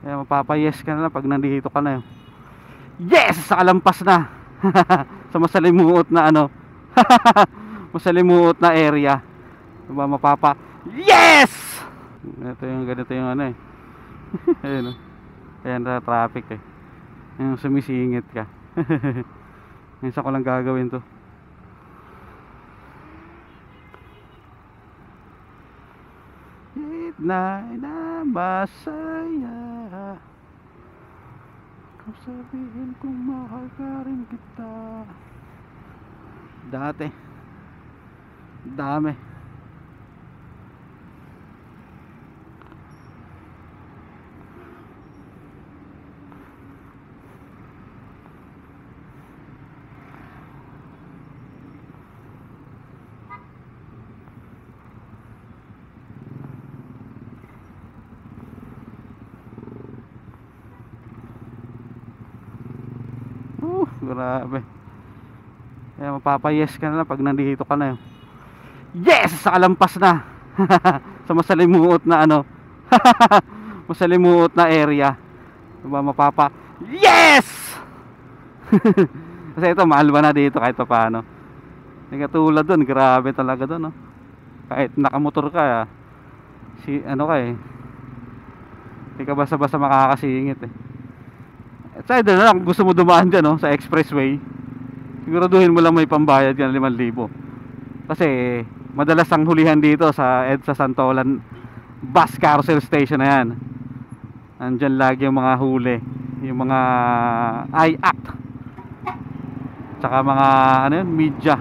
Kaya mapapayes ka na lang pag nandito ka na. Yes! Sa kalampas na. Sa masalimuot na ano. Masalimuot na area. Diba mapapa yes! Ito yung ganito yung ano eh. Ayun, ayan na traffic eh. Yung sumisingit ka. Minsan ko lang gagawin to. Midnight na masaya. Kung sabihin kong mahal ka rin kita. Dati dami. Grabe. Kaya mapapayes ka na lang pag nandito ka na. Yes! Sa kalampas na. Sa masalimuot na ano. Masalimuot na area. Diba mapapa yes! Kasi ito mahal ba na dito kahit pa paano. Hindi katulad dun. Grabe talaga dun no? Kahit nakamotor ka si ano ka eh, hindi ka basta-basta makakasingit eh. At sa na lang gusto mo dumaan dyan no, sa expressway, siguraduhin mo lang may pambayad yan 5,000. Kasi madalas ang hulihan dito sa EDSA Santolan Bus Carousel Station na yan. Andyan lagi yung mga huli, yung mga I-Act tsaka mga ano yun, media.